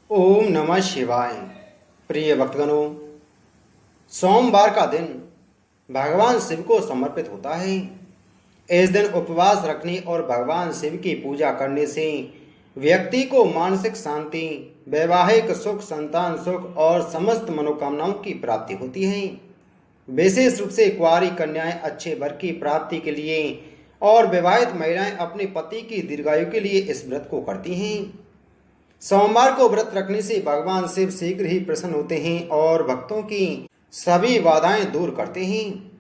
ओम नमः शिवाय। प्रिय भक्तगणों, सोमवार का दिन भगवान शिव को समर्पित होता है। इस दिन उपवास रखने और भगवान शिव की पूजा करने से व्यक्ति को मानसिक शांति, वैवाहिक सुख, संतान सुख और समस्त मनोकामनाओं की प्राप्ति होती है। विशेष रूप से कुंवारी कन्याएं अच्छे वर की प्राप्ति के लिए और विवाहित महिलाएं अपने पति की दीर्घायु के लिए इस व्रत को करती हैं। सोमवार को व्रत रखने से भगवान शिव शीघ्र ही प्रसन्न होते हैं और भक्तों की सभी बाधाएं दूर करते हैं।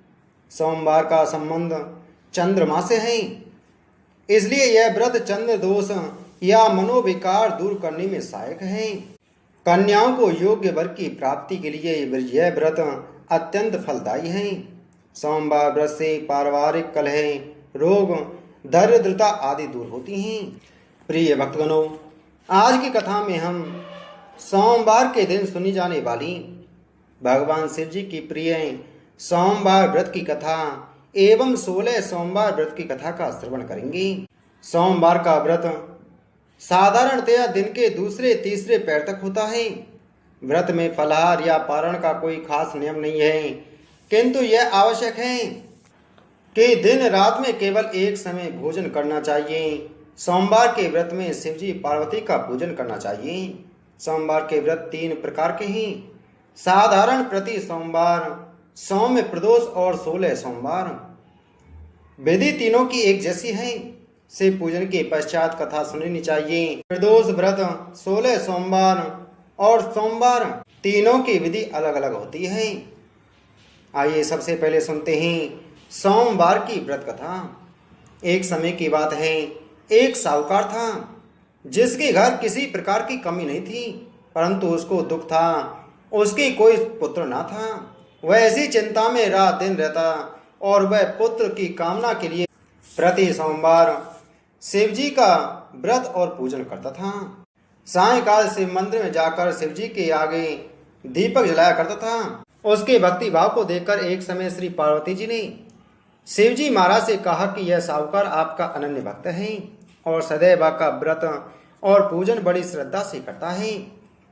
सोमवार का संबंध चंद्रमा से है, इसलिए यह व्रत चंद्र दोष या मनोविकार दूर करने में सहायक है। कन्याओं को योग्य वर की प्राप्ति के लिए यह व्रत अत्यंत फलदायी है। सोमवार व्रत से पारिवारिक कलह, रोग, दरिद्रता आदि दूर होती हैं। प्रिय भक्तगणों, आज की कथा में हम सोमवार के दिन सुनी जाने वाली भगवान शिव जी की प्रिय सोमवार व्रत की कथा एवं 16 सोमवार व्रत की कथा का श्रवण करेंगे। सोमवार का व्रत साधारणतया दिन के दूसरे तीसरे पैर तक होता है। व्रत में फलाहार या पारण का कोई खास नियम नहीं है, किंतु यह आवश्यक है कि दिन रात में केवल एक समय भोजन करना चाहिए। सोमवार के व्रत में शिवजी पार्वती का पूजन करना चाहिए। सोमवार के व्रत 3 प्रकार के हैं: साधारण प्रति सोमवार, सौम्य प्रदोष और 16 सोमवार। विधि तीनों की एक जैसी है। शिव पूजन के पश्चात कथा सुननी चाहिए। प्रदोष व्रत, 16 सोमवार और सोमवार तीनों की विधि अलग अलग होती है। आइए सबसे पहले सुनते हैं सोमवार की व्रत कथा। एक समय की बात है, एक साहूकार था जिसके घर किसी प्रकार की कमी नहीं थी, परंतु उसको दुख था, उसके कोई पुत्र ना था। वह ऐसी चिंता में रात दिन रहता और वह पुत्र की कामना के लिए प्रति सोमवार शिव जी का व्रत और पूजन करता था। सायंकाल शिव मंदिर में जाकर शिव जी के आगे दीपक जलाया करता था। उसके भक्ति भाव को देखकर एक समय श्री पार्वती जी ने शिव जी महाराज से कहा कि यह साहूकार आपका अनन्य भक्त है और सदैव आपका व्रत और पूजन बड़ी श्रद्धा से करता है।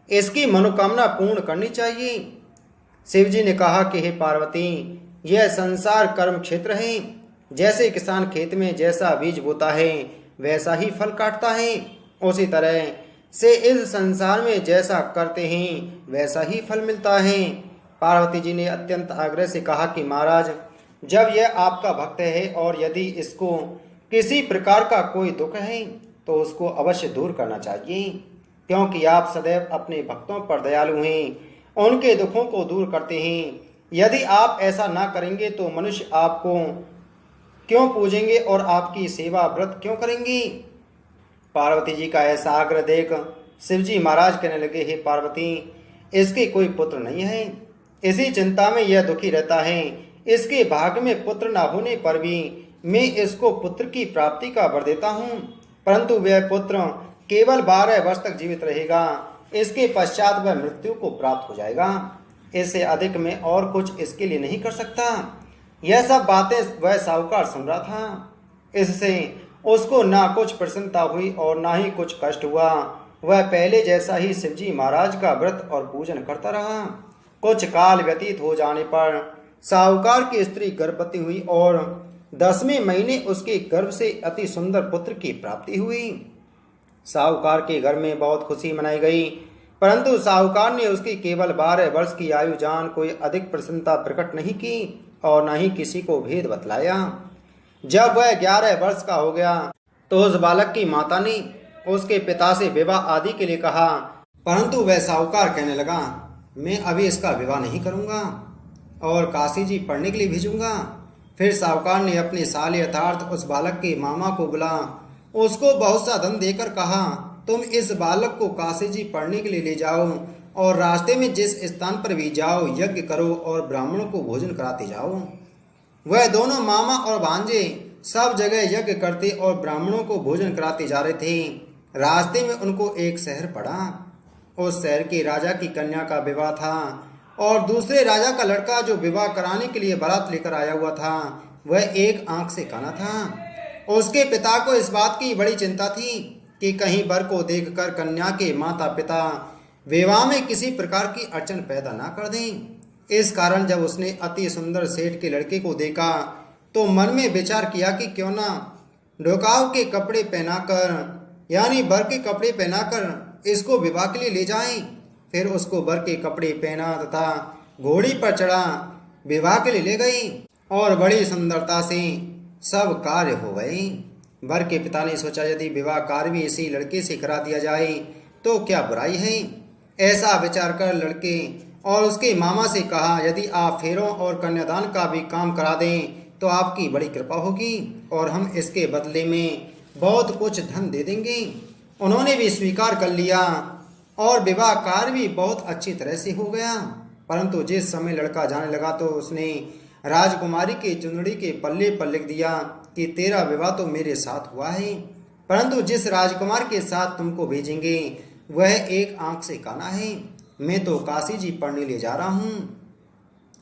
इसकी मनोकामना पूर्ण करनी चाहिए। शिव जी ने कहा कि हे पार्वती, यह संसार कर्म क्षेत्र है। जैसे किसान खेत में जैसा बीज बोता है वैसा ही फल काटता है, उसी तरह से इस संसार में जैसा करते हैं वैसा ही फल मिलता है। पार्वती जी ने अत्यंत आग्रह से कहा कि महाराज, जब यह आपका भक्त है और यदि इसको किसी प्रकार का कोई दुख है तो उसको अवश्य दूर करना चाहिए, क्योंकि आप सदैव अपने भक्तों पर दयालु हैं, उनके दुखों को दूर करते हैं। यदि आप ऐसा ना करेंगे तो मनुष्य आपको क्यों पूजेंगे और आपकी सेवा व्रत क्यों करेंगे। पार्वती जी का ऐसा आग्रह देख शिवजी महाराज कहने लगे, हे पार्वती, इसके कोई पुत्र नहीं है, इसी चिंता में यह दुखी रहता है। इसके भाग्य में पुत्र ना होने पर भी मैं इसको पुत्र की प्राप्ति का वर देता हूँ, परंतु वह पुत्र केवल 12 वर्ष तक जीवित रहेगा। इसके पश्चात वह मृत्यु को प्राप्त हो जाएगा। इससे अधिक मैं और कुछ इसके लिए नहीं कर सकता। यह सब बातें वह साहूकार सुन रहा था। इससे उसको ना कुछ प्रसन्नता हुई और ना ही कुछ कष्ट हुआ। वह पहले जैसा ही शिवजी महाराज का व्रत और पूजन करता रहा। कुछ काल व्यतीत हो जाने पर साहूकार की स्त्री गर्भवती हुई और 10वें महीने उसके गर्भ से अति सुंदर पुत्र की प्राप्ति हुई। साहूकार के घर में बहुत खुशी मनाई गई, परंतु साहूकार ने उसकी केवल 12 वर्ष की आयु जान कोई अधिक प्रसन्नता प्रकट नहीं की और न ही किसी को भेद बतलाया। जब वह 11 वर्ष का हो गया तो उस बालक की माता ने उसके पिता से विवाह आदि के लिए कहा, परंतु वह साहूकार कहने लगा, मैं अभी इसका विवाह नहीं करूंगा और काशी जी पढ़ने के लिए भेजूंगा। फिर साहूकार ने अपने साल यथार्थ उस बालक के मामा को बुला उसको बहुत सा धन देकर कहा, तुम इस बालक को काशी जी पढ़ने के लिए ले जाओ और रास्ते में जिस स्थान पर भी जाओ यज्ञ करो और ब्राह्मणों को भोजन कराते जाओ। वह दोनों मामा और भांजे सब जगह यज्ञ करते और ब्राह्मणों को भोजन कराते जा रहे थे। रास्ते में उनको एक शहर पड़ा। उस शहर के राजा की कन्या का विवाह था और दूसरे राजा का लड़का जो विवाह कराने के लिए बारात लेकर आया हुआ था वह एक आंख से काना था। उसके पिता को इस बात की बड़ी चिंता थी कि कहीं वर को देखकर कन्या के माता पिता विवाह में किसी प्रकार की अड़चन पैदा ना कर दें। इस कारण जब उसने अति सुंदर सेठ के लड़के को देखा तो मन में विचार किया कि क्यों ना ढोकाव के कपड़े पहनाकर यानी बर के कपड़े पहनाकर इसको विवाह के लिए ले जाएं। फिर उसको बर के कपड़े पहना तथा घोड़ी पर चढ़ा विवाह के लिए ले गई और बड़ी सुंदरता से सब कार्य हो गए। वर के पिता ने सोचा यदि विवाह कार्य भी इसी लड़के से करा दिया जाए तो क्या बुराई है। ऐसा विचार कर लड़के और उसके मामा से कहा यदि आप फेरों और कन्यादान का भी काम करा दें तो आपकी बड़ी कृपा होगी और हम इसके बदले में बहुत कुछ धन दे देंगे। उन्होंने भी स्वीकार कर लिया और विवाह कार्य भी बहुत अच्छी तरह से हो गया। परंतु जिस समय लड़का जाने लगा तो उसने राजकुमारी के चुंदड़ी के पल्ले पर लिख दिया कि तेरा विवाह तो मेरे साथ हुआ है, परंतु जिस राजकुमार के साथ तुमको भेजेंगे वह एक आंख से काना है। मैं तो काशी जी पढ़ने ले जा रहा हूँ।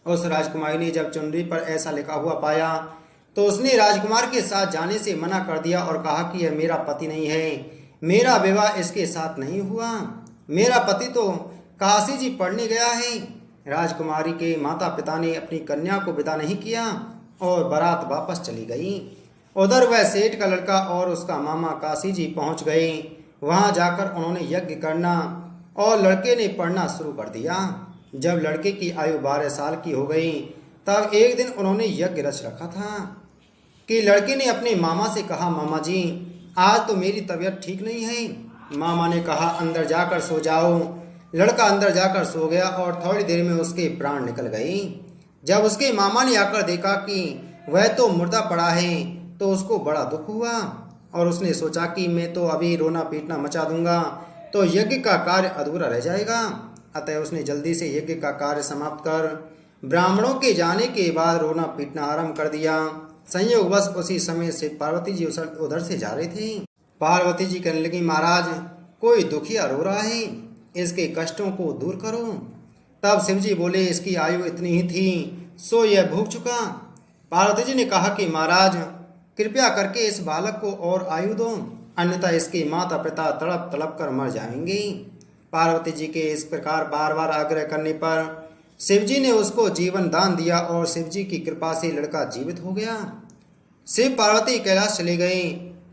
उस राजकुमारी ने जब चुनरी पर ऐसा लिखा हुआ पाया तो उसने राजकुमार के साथ जाने से मना कर दिया और कहा कि यह मेरा पति नहीं है, मेरा विवाह इसके साथ नहीं हुआ, मेरा पति तो काशी जी पढ़ने गया है। राजकुमारी के माता पिता ने अपनी कन्या को विदा नहीं किया और बारात वापस चली गई। उधर वह सेठ का लड़का और उसका मामा काशी जी पहुंच गए। वहां जाकर उन्होंने यज्ञ करना और लड़के ने पढ़ना शुरू कर दिया। जब लड़के की आयु 12 साल की हो गई तब एक दिन उन्होंने यज्ञ रच रखा था कि लड़के ने अपने मामा से कहा मामा जी आज तो मेरी तबीयत ठीक नहीं है। मामा ने कहा अंदर जाकर सो जाओ। लड़का अंदर जाकर सो गया और थोड़ी देर में उसके प्राण निकल गए। जब उसके मामा ने आकर देखा कि वह तो मुर्दा पड़ा है तो उसको बड़ा दुख हुआ और उसने सोचा कि मैं तो अभी रोना पीटना मचा दूंगा तो यज्ञ का कार्य अधूरा रह जाएगा। अतः उसने जल्दी से यज्ञ का कार्य समाप्त कर ब्राह्मणों के जाने के बाद रोना पीटना आरंभ कर दिया। संयोगवश उसी समय से पार्वती जी उधर से जा रहे थे। पार्वती जी कहने लगी महाराज कोई दुखिया रो रहा है, इसके कष्टों को दूर करो। तब शिवजी बोले इसकी आयु इतनी ही थी सो यह भूख चुका। पार्वती जी ने कहा कि महाराज कृपया करके इस बालक को और आयु दो, अन्यथा इसके माता पिता तड़प तड़प कर मर जाएंगे। पार्वती जी के इस प्रकार बार बार आग्रह करने पर शिवजी ने उसको जीवन दान दिया और शिवजी की कृपा से लड़का जीवित हो गया। शिव पार्वती कैलाश चले गए।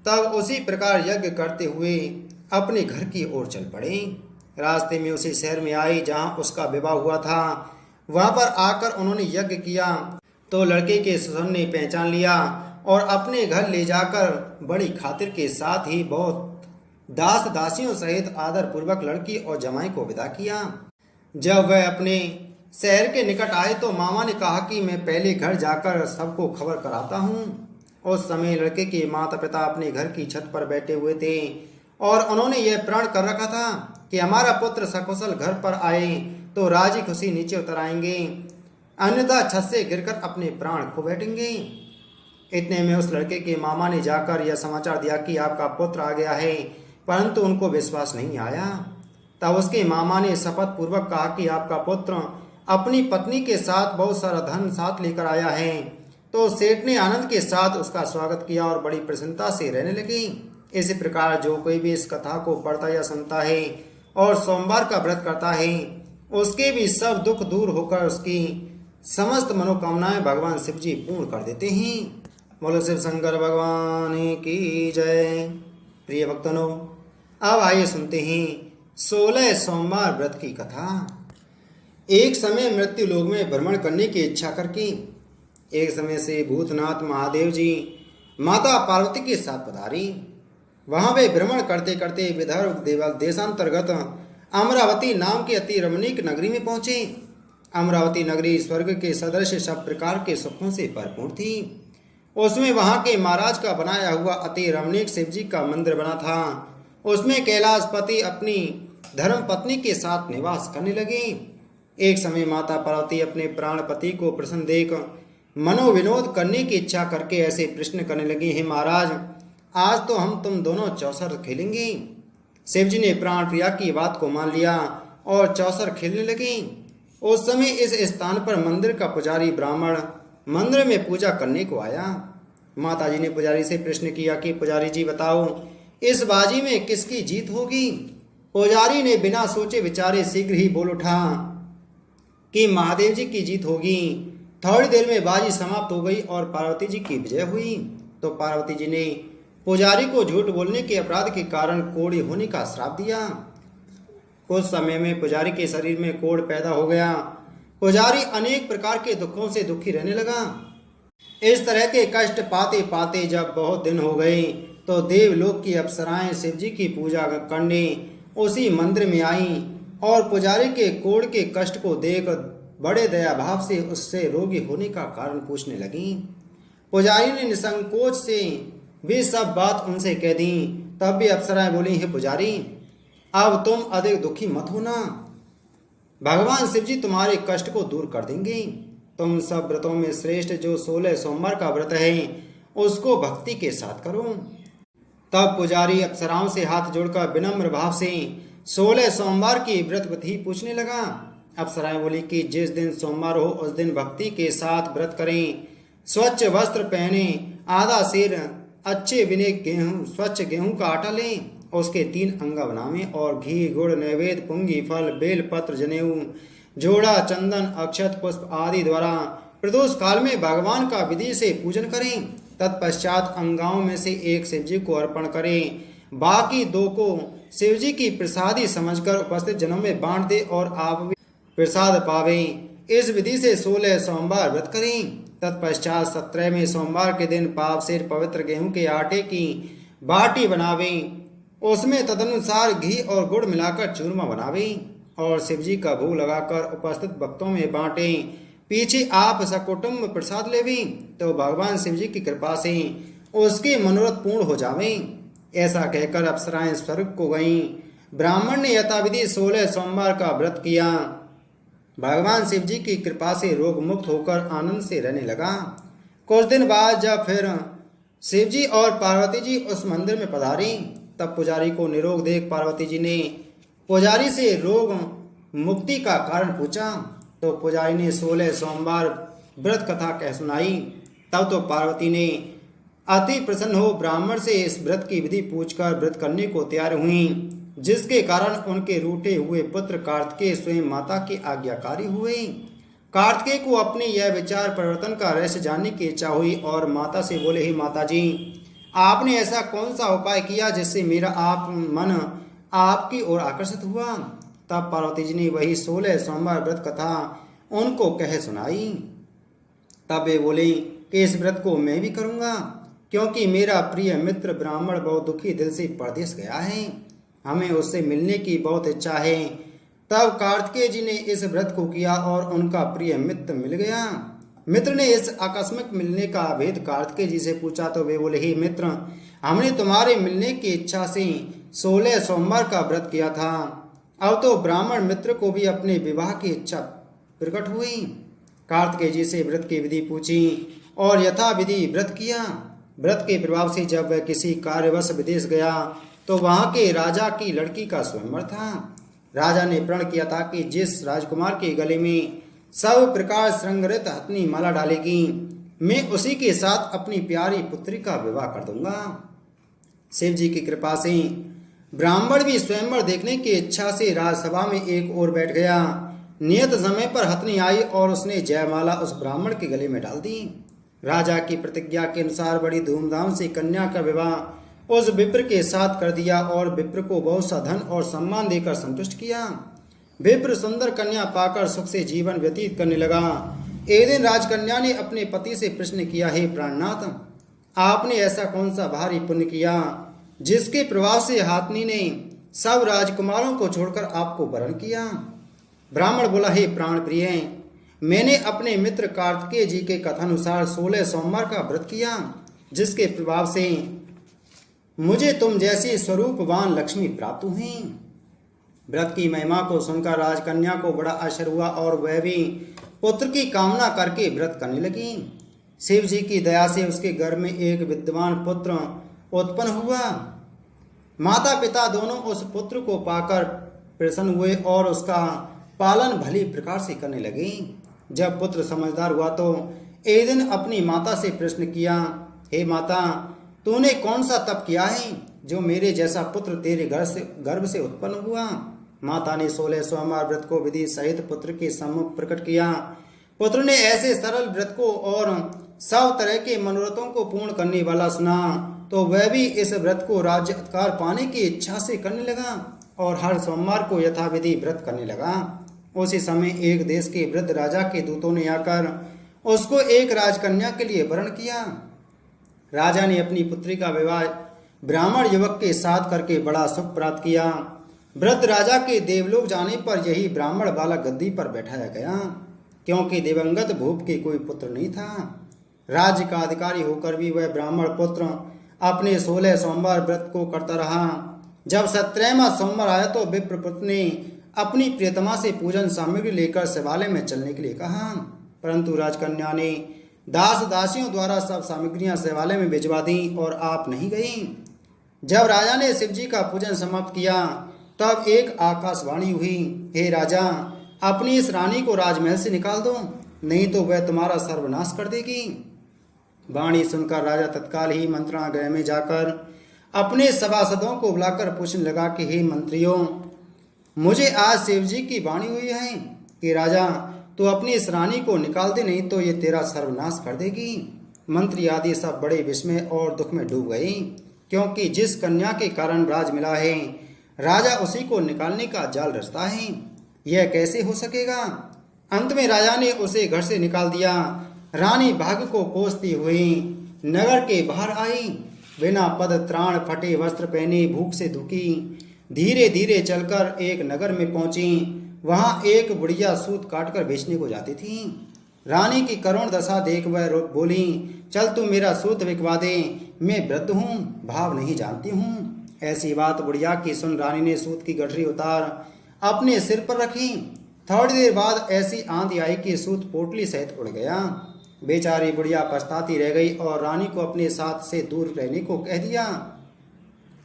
तब उसी प्रकार यज्ञ करते हुए अपने घर की ओर चल पड़े। रास्ते में उसी शहर में आए जहाँ उसका विवाह हुआ था। वहाँ पर आकर उन्होंने यज्ञ किया तो लड़के के ससुर ने पहचान लिया और अपने घर ले जाकर बड़ी खातिर के साथ ही बहुत दास दासियों सहित आदर पूर्वक लड़की और जमाई को विदा किया। जब वह अपने शहर के निकट आए तो मामा ने कहा कि मैं पहले घर जाकर सबको खबर कराता हूँ। उस समय लड़के के माता पिता अपने घर की छत पर बैठे हुए थे और उन्होंने यह प्रण कर रखा था कि हमारा पुत्र सकुशल घर पर आए तो राजी खुशी नीचे उतर आएंगे, अन्यथा छत से गिरकर अपने प्राण खो बैठेंगे। इतने में उस लड़के के मामा ने जाकर यह समाचार दिया कि आपका पुत्र आ गया है, परंतु उनको विश्वास नहीं आया। तब उसके मामा ने शपथ पूर्वक कहा कि आपका पुत्र अपनी पत्नी के साथ बहुत सारा धन साथ लेकर आया है। तो सेठ ने आनंद के साथ उसका स्वागत किया और बड़ी प्रसन्नता से रहने लगी। इसी प्रकार जो कोई भी इस कथा को पढ़ता या सुनता है और सोमवार का व्रत करता है उसके भी सब दुख दूर होकर उसकी समस्त मनोकामनाएं भगवान शिव जी पूर्ण कर देते हैं। बोलो शिव शंकर भगवान की जय। प्रिय भक्तों अब आइए सुनते हैं 16 सोमवार व्रत की कथा। एक समय मृत्यु लोक में भ्रमण करने की इच्छा करके एक समय से भूतनाथ महादेव जी माता पार्वती के साथ पधारी। वहां वे भ्रमण करते करते विदर्भ देशांतर्गत अमरावती नाम की अति रमणीक नगरी में पहुंचे। अमरावती नगरी स्वर्ग के सदृश सब प्रकार के सुखों से भरपूर थी। उसमें वहां के महाराज का बनाया हुआ अति रमणीक शिवजी का मंदिर बना था। उसमें कैलाशपति अपनी धर्म पत्नी के साथ निवास करने लगे। एक समय माता पार्वती अपने प्राणपति को प्रसन्न देख मनोविनोद करने की इच्छा करके ऐसे प्रश्न करने लगी, हे महाराज आज तो हम तुम दोनों चौसर खेलेंगे। शिवजी ने प्राण प्रिया की बात को मान लिया और चौसर खेलने लगे। उस समय इस स्थान पर मंदिर का पुजारी ब्राह्मण मंदिर में पूजा करने को आया। माताजी ने पुजारी से प्रश्न किया कि पुजारी जी बताओ इस बाजी में किसकी जीत होगी। पुजारी ने बिना सोचे विचारे शीघ्र ही बोल उठा कि महादेव जी की जीत होगी। थोड़ी देर में बाजी समाप्त हो गई और पार्वती जी की विजय हुई। तो पार्वती जी ने पुजारी को झूठ बोलने के अपराध के कारण कोढ़ी होने का श्राप दिया। कुछ समय में पुजारी के शरीर में कोढ़ पैदा हो गया। पुजारी अनेक प्रकार के दुखों से दुखी रहने लगा। इस तरह के कष्ट पाते पाते जब बहुत दिन हो गए तो देवलोक की अप्सराएं शिव जी की पूजा करने उसी मंदिर में आईं और पुजारी के कोढ़ के कष्ट को देख बड़े दया भाव से उससे रोगी होने का कारण पूछने लगीं। पुजारी ने निसंकोच से भी सब बात उनसे कह दी। तब भी अप्सराएं बोली, हे पुजारी, अब तुम अधिक दुखी मत होना, भगवान शिव जी तुम्हारे कष्ट को दूर कर देंगे। तुम सब व्रतों में श्रेष्ठ जो 16 सोमवार का व्रत है उसको भक्ति के साथ करो। तब पुजारी अप्सराओं से हाथ जोड़कर विनम्र भाव से 16 सोमवार की व्रत विधि पूछने लगा। अप्सराएं बोली कि जिस दिन सोमवार हो उस दिन भक्ति के साथ व्रत करें, स्वच्छ वस्त्र पहने, आधा सेर अच्छे बिने गेहूं स्वच्छ गेहूं का आटा लें, उसके 3 अंगा बनावें और घी गुड़ नैवेद्य पुंगी फल बेल पत्र जनेऊ जोड़ा चंदन अक्षत पुष्प आदि द्वारा प्रदोष काल में भगवान का विधि से पूजन करें। तत्पश्चात अंगाओं में से एक शिव जी को अर्पण करें, बाकी 2 को शिव जी की प्रसादी समझकर उपस्थित जनों में बांट दे और आप भी प्रसाद पावें। इस विधि से 16 सोमवार व्रत करें। तत्पश्चात 17वें सोमवार के दिन पाप से पवित्र गेहूं के आटे की बाटी बनावें, उसमें तदनुसार घी और गुड़ मिलाकर चूरमा बनावें और शिव जी का भोग लगाकर उपस्थित भक्तों में बांटें। पीछे आप सकुटुंब प्रसाद लेवें तो भगवान शिव जी की कृपा से उसके मनोरथ पूर्ण हो जावें। ऐसा कहकर अप्सराएं स्वर्ग को गईं। ब्राह्मण ने यथाविधि 16 सोमवार का व्रत किया। भगवान शिव जी की कृपा से रोग मुक्त होकर आनंद से रहने लगा। कुछ दिन बाद जब फिर शिव जी और पार्वती जी उस मंदिर में पधारी तब पुजारी को निरोग देख पार्वती जी ने पुजारी से रोग मुक्ति का कारण पूछा। तो पुजारी ने 16 सोमवार व्रत कथा कह सुनाई। तब तो पार्वती ने अति प्रसन्न हो ब्राह्मण से इस व्रत की विधि पूछकर व्रत करने को तैयार हुई, जिसके कारण उनके रूठे हुए पुत्र कार्तिकेय स्वयं माता के आज्ञाकारी हुए। कार्तिकेय को अपने यह विचार परिवर्तन का रहस्य जानने की इच्छा हुई और माता से बोले, ही माता जी, आपने ऐसा कौन सा उपाय किया जिससे मेरा आप मन आपकी ओर आकर्षित हुआ। तब पार्वती जी ने वही 16 सोमवार व्रत कथा उनको कह सुनाई। तब वे बोले कि इस व्रत को मैं भी करूँगा, क्योंकि मेरा प्रिय मित्र ब्राह्मण बहुत दुखी दिल से परदेश गया है, हमें उससे मिलने की बहुत इच्छा है। तब कार्तिकेय जी ने इस व्रत को किया और उनका प्रिय मित्र मिल गया। मित्र ने इस आकस्मिक मिलने का भेद कार्तिकेय जी से पूछा तो वे बोले, ही मित्र, हमने तुम्हारे मिलने की इच्छा से 16 सोमवार का व्रत किया था। अब तो ब्राह्मण मित्र को भी अपने विवाह की इच्छा प्रकट हुई। कार्तिकेय जी से व्रत की विधि पूछी और यथा विधि व्रत किया। व्रत के प्रभाव से जब वह किसी कार्यवश विदेश गया तो वहां के राजा की लड़की का स्वयंवर था। राजा ने प्रण किया था कि जिस राजकुमार के गले में सब प्रकार श्रृंगारित हथनी माला डालेगी, मैं उसी के साथ अपनी प्यारी पुत्री का विवाह कर दूंगा। शिव जी की कृपा से ब्राह्मण भी स्वयंवर देखने की इच्छा से राजसभा में एक ओर बैठ गया। नियत समय पर हथनी आई और उसने जयमाला उस ब्राह्मण के गले में डाल दी। राजा की प्रतिज्ञा के अनुसार बड़ी धूमधाम से कन्या का विवाह उस विप्र के साथ कर दिया और विप्र को बहुत सा धन और सम्मान देकर संतुष्ट किया। विप्र सुंदर कन्या पाकर सुख से जीवन व्यतीत करने लगा। एक दिन राजकन्या ने अपने पति से प्रश्न किया, हे प्राणनाथ, आपने ऐसा कौन सा भारी पुण्य किया जिसके प्रभाव से हाथनी ने सब राजकुमारों को छोड़कर आपको वरण किया। ब्राह्मण बोला, हे प्राण प्रिय, मैंने अपने मित्र कार्तिकेय जी के कथानुसार 16 सोमवार का व्रत किया, जिसके प्रभाव से मुझे तुम जैसी स्वरूपवान लक्ष्मी प्राप्त हुई। व्रत की महिमा को सुनकर राजकन्या को बड़ा आश्चर्य हुआ और वह भी पुत्र की कामना करके व्रत करने लगी। शिव जी की दया से उसके घर में एक विद्वान पुत्र उत्पन्न हुआ। माता पिता दोनों उस पुत्र को पाकर प्रसन्न हुए और उसका पालन भली प्रकार से करने लगे। जब पुत्र समझदार हुआ तो एक दिन अपनी माता से प्रश्न किया, हे माता, तूने कौन सा तप किया है जो मेरे जैसा पुत्र तेरे गर्भ से उत्पन्न हुआ। माता ने 16 सोमवार व्रत को विधि सहित पुत्र के सम्मुख प्रकट किया। पुत्र ने ऐसे सरल व्रत को और सब तरह के मनोरथों को पूर्ण करने वाला सुना, तो वह भी इस व्रत को राज्य अधिकार पाने की इच्छा से करने लगा और हर सोमवार को यथाविधि व्रत करने लगा। उसी समय एक देश के वृद्ध राजा के दूतों ने आकर उसको एक राजकन्या के लिए वर्ण किया। राजा ने अपनी पुत्री का विवाह ब्राह्मण युवक के साथ करके बड़ा सुख प्राप्त किया। वृद्ध राजा के देवलोक जाने पर यही ब्राह्मण बालक गद्दी पर बैठाया गया, क्योंकि दिवंगत भूप के कोई पुत्र नहीं था। राज्य का अधिकारी होकर भी वह ब्राह्मण पुत्र अपने 16 सोमवार व्रत को करता रहा। जब 17वां सोमवार आया तो विप्रपुत्र ने अपनी प्रियतमा से पूजन सामग्री लेकर शिवालय में चलने के लिए कहा, परंतु राजकन्या ने दास दासियों द्वारा सब सामग्रियां शिवालय में भिजवा दी और आप नहीं गई। जब राजा ने शिव जी का पूजन समाप्त किया तब एक आकाशवाणी हुई, हे राजा, अपनी इस रानी को राजमहल से निकाल दो, नहीं तो वह तुम्हारा सर्वनाश कर देगी। वाणी सुनकर राजा तत्काल ही मंत्रणागृह में जाकर अपने सभासदों को बुलाकर पूछने लगा कि हे मंत्रियों, मुझे आज शिव जी की वाणी हुई है कि राजा तू अपनी इस रानी को निकाल दे, नहीं तो ये तेरा सर्वनाश कर देगी। मंत्री आदि सब बड़े विस्मय और दुख में डूब गए, क्योंकि जिस कन्या के कारण राज मिला है राजा उसी को निकालने का जाल रचता है, यह कैसे हो सकेगा। अंत में राजा ने उसे घर से निकाल दिया। रानी भाग्य को कोसती हुई नगर के बाहर आई, बिना पद त्राण फटे वस्त्र पहने भूख से दुखी धीरे धीरे चलकर एक नगर में पहुंची। वहां एक बुढ़िया सूत काटकर बेचने को जाती थी। रानी की करुण दशा देख वह बोली, चल तू मेरा सूत बिकवा दे, मैं वृद्ध हूँ, भाव नहीं जानती हूँ। ऐसी बात बुढ़िया की सुन रानी ने सूत की गठरी उतार अपने सिर पर रखी। थोड़ी देर बाद ऐसी आंधी आई कि सूत पोटली सहित उड़ गया। बेचारी बुढ़िया पछताती रह गई और रानी को अपने साथ से दूर रहने को कह दिया।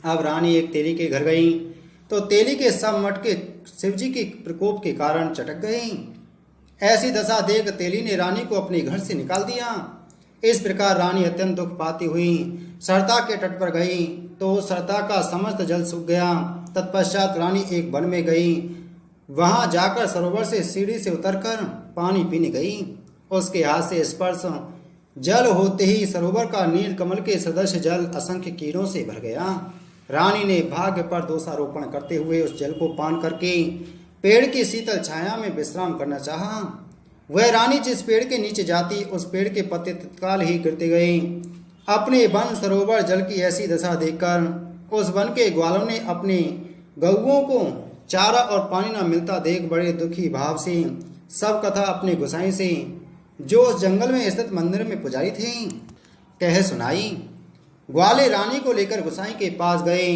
अब रानी एक तेली के घर गई तो तेली के सब मटके शिवजी के प्रकोप के कारण चटक गए। ऐसी दशा देख तेली ने रानी को अपने घर से निकाल दिया। इस प्रकार रानी अत्यंत दुख पाती हुई सरता के तट पर गई तो सरता का समस्त जल सूख गया। तत्पश्चात रानी एक वन में गई। वहां जाकर सरोवर से सीढ़ी से उतरकर पानी पीने गई। उसके हाथ से स्पर्श जल होते ही सरोवर का नील कमल के सदृश जल असंख्य कीड़ों से भर गया। रानी ने भाग्य पर दोषारोपण करते हुए उस जल को पान करके पेड़ की शीतल छाया में विश्राम करना चाहा। वह रानी जिस पेड़ के नीचे जाती उस पेड़ के पत्ते तत्काल ही गिरते गए। अपने वन सरोवर जल की ऐसी दशा देखकर उस वन के ग्वालों ने अपने गौओं को चारा और पानी न मिलता देख बड़े दुखी भाव से सब कथा अपने गोसाई से, जो उस जंगल में स्थित मंदिर में पुजारी थे, कह सुनाई। ग्वाले रानी को लेकर गोसाई के पास गए।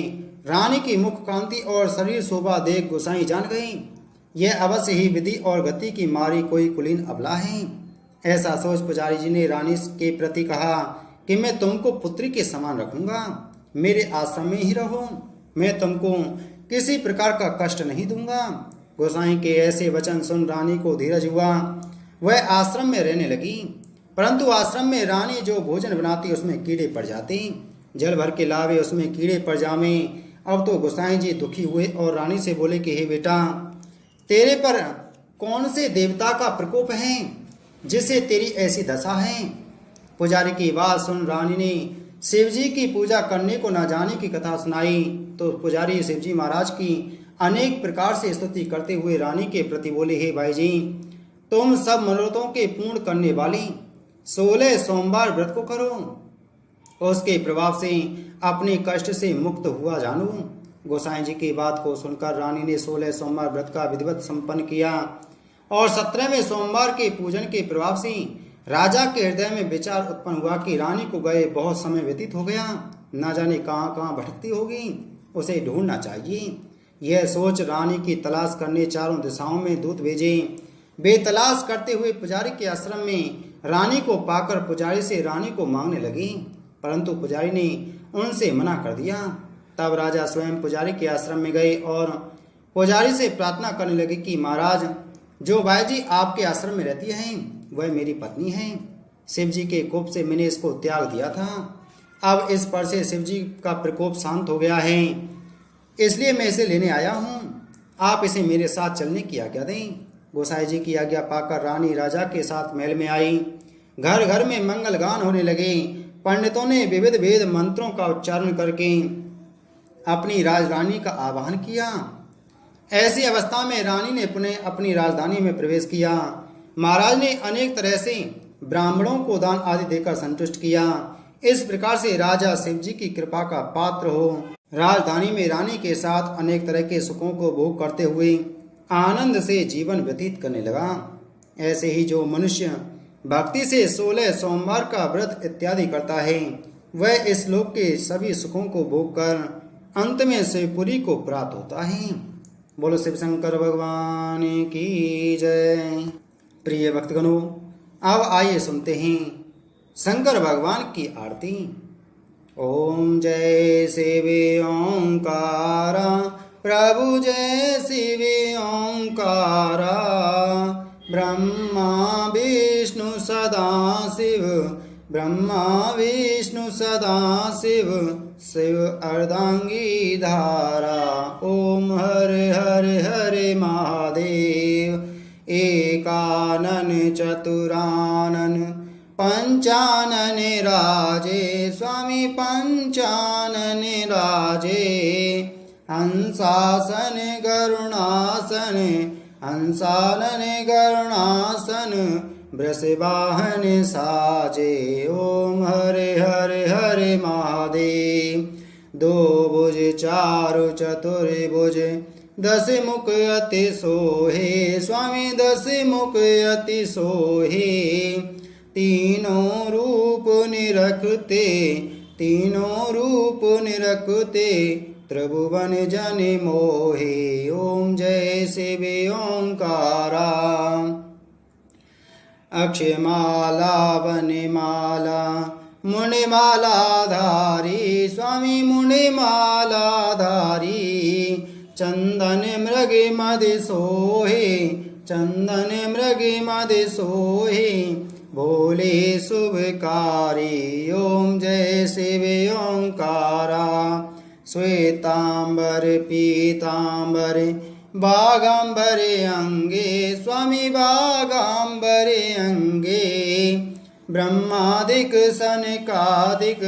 रानी की मुख कांति और शरीर शोभा देख गोसाई जान गई, यह अवश्य ही विधि और गति की मारी कोई कुलीन अबला है। ऐसा सोच पुजारी जी ने रानी के प्रति कहा कि मैं तुमको पुत्री के समान रखूंगा, मेरे आश्रम में ही रहो, मैं तुमको किसी प्रकार का कष्ट नहीं दूंगा। गोसाई के ऐसे वचन सुन रानी को धीरज हुआ। वह आश्रम में रहने लगी, परंतु आश्रम में रानी जो भोजन बनाती उसमें कीड़े पड़ जाते, जल भर के लावे उसमें कीड़े पड़ जावे। अब तो गोसाई जी दुखी हुए और रानी से बोले कि हे बेटा, तेरे पर कौन से देवता का प्रकोप है जिससे तेरी ऐसी दशा है। पुजारी की बात सुन रानी ने शिवजी की पूजा करने को न जाने की कथा सुनाई। तो पुजारी शिवजी महाराज की अनेक प्रकार से स्तुति करते हुए रानी के प्रति बोले, हे भाई जी, तुम सब मनोरथों के पूर्ण करने वाली 16 सोमवार व्रत को करो, उसके प्रभाव से अपने कष्ट से मुक्त हुआ जानो। गोसाई जी की बात को सुनकर रानी ने 16 सोमवार व्रत का विधिवत संपन्न किया और 17वें सोमवार के पूजन के प्रभाव से राजा के हृदय में विचार उत्पन्न हुआ कि रानी को गए बहुत समय व्यतीत हो गया, न जाने कहाँ कहाँ भटकती होगी, उसे ढूंढना चाहिए। यह सोच रानी की तलाश करने चारों दिशाओं में दूत भेजे। वे तलाश करते हुए पुजारी के आश्रम में रानी को पाकर पुजारी से रानी को मांगने लगी, परंतु पुजारी ने उनसे मना कर दिया। तब राजा स्वयं पुजारी के आश्रम में गए और पुजारी से प्रार्थना करने लगे कि महाराज, जो बाई जी आपके आश्रम में रहती हैं वह मेरी पत्नी है। शिव जी के कोप से मैंने इसको त्याग दिया था। अब इस पर से शिव जी का प्रकोप शांत हो गया है, इसलिए मैं इसे लेने आया हूँ। आप इसे मेरे साथ चलने की आज्ञा दें। गोसाई जी की आज्ञा पाकर रानी राजा के साथ महल में आई। घर घर में मंगल गान होने लगे। पंडितों ने विविध वेद मंत्रों का उच्चारण करके अपनी राजरानी का आह्वान किया। ऐसी अवस्था में रानी ने पुनः अपनी राजधानी में प्रवेश किया। महाराज ने अनेक तरह से ब्राह्मणों को दान आदि देकर संतुष्ट किया। इस प्रकार से राजा शिव जी की कृपा का पात्र हो राजधानी में रानी के साथ अनेक तरह के सुखों को भोग करते हुए आनंद से जीवन व्यतीत करने लगा। ऐसे ही जो मनुष्य भक्ति से 16 सोमवार का व्रत इत्यादि करता है, वह इस लोक के सभी सुखों को भोग कर अंत में शिवपुरी को प्राप्त होता है। बोलो शिव शंकर भगवान की जय। प्रिय भक्तगणों, अब आइए सुनते हैं शंकर भगवान की आरती। ओम जय शिव ओंकारा, प्रभु जय शिव ओंकारा। ब्रह्मा विष्णु सदा शिव, ब्रह्मा विष्णु सदा शिव, शिव अर्धांगी धारा। ओम हरे हरे हरे महादेव। एकानन चतुरानन पंचानन राजे, स्वामी पंचानन राजे। हंसासन गरुणासन, हंसानन गरुणासन, वृषवाहन साजे। ओम हरे हरे हरे महादेव। दो भुज चारु चतुर्भुज, दस मुख अति सोहे, स्वामी दस मुख अति सोहे। तीनों रूप निरखते, तीनों रूप निरखते, त्रिभुवन जन मोहे। ओम जय शिव ओंकारा। अक्षयमाला वनमाला, मुनिमाला धारी, स्वामी मुनिमाला धारी। चंदन मृग मद सोहे, चंदन मृग मद सोहे, भोले शुभकारी। ओम जय शिव ओंकारा। श्वेतांबर पीतांबर, बागांबर अंगे, स्वामी बागांबर अंगे। ब्रह्मादिक सनकादिक,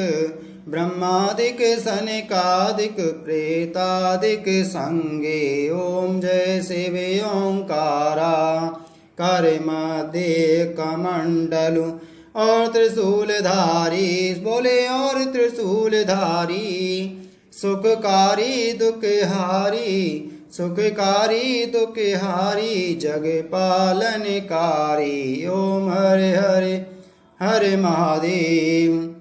ब्रह्मादिक सनकादिक, प्रेतादिक संगे। ओम जय शिव ओंकारा। कर मध्य कमंडलु और त्रिशूलधारी, बोले और त्रिशूलधारी। सुखकारी दुखहारी, सुखकारी दुखहारी, जग पालनकारी। ओम हरे हरे हरे महादेव।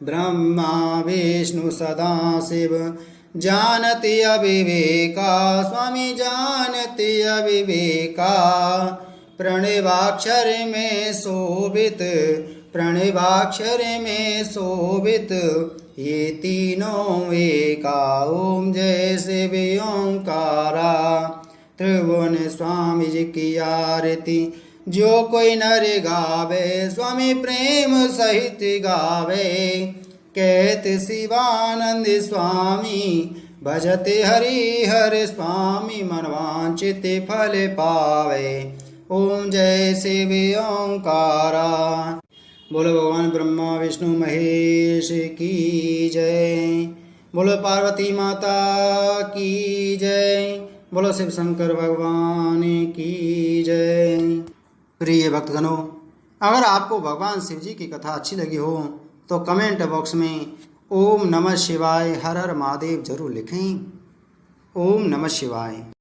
ब्रह्मा विष्णु सदा शिव, जानति अविवेका, स्वामी जानति अविवेका। प्रणवाक्षर में शोभित, प्रणवाक्षर में शोभित, ये तीनों एका। ओम जय शिव ओंकारा। त्रिभुवन स्वामी जी की आरती जो कोई नर गावे, स्वामी प्रेम सहित गावे। कहत शिवानंद स्वामी, भजते हरि हर स्वामी, मनवांचित फल पावे। ओम जय शिव ओंकारा। बोलो भगवान ब्रह्मा विष्णु महेश की जय। बोलो पार्वती माता की जय। बोलो शिव शंकर भगवान की जय। प्रिय भक्तगणों, अगर आपको भगवान शिव जी की कथा अच्छी लगी हो तो कमेंट बॉक्स में ओम नमः शिवाय हर हर महादेव जरूर लिखें। ओम नमः शिवाय।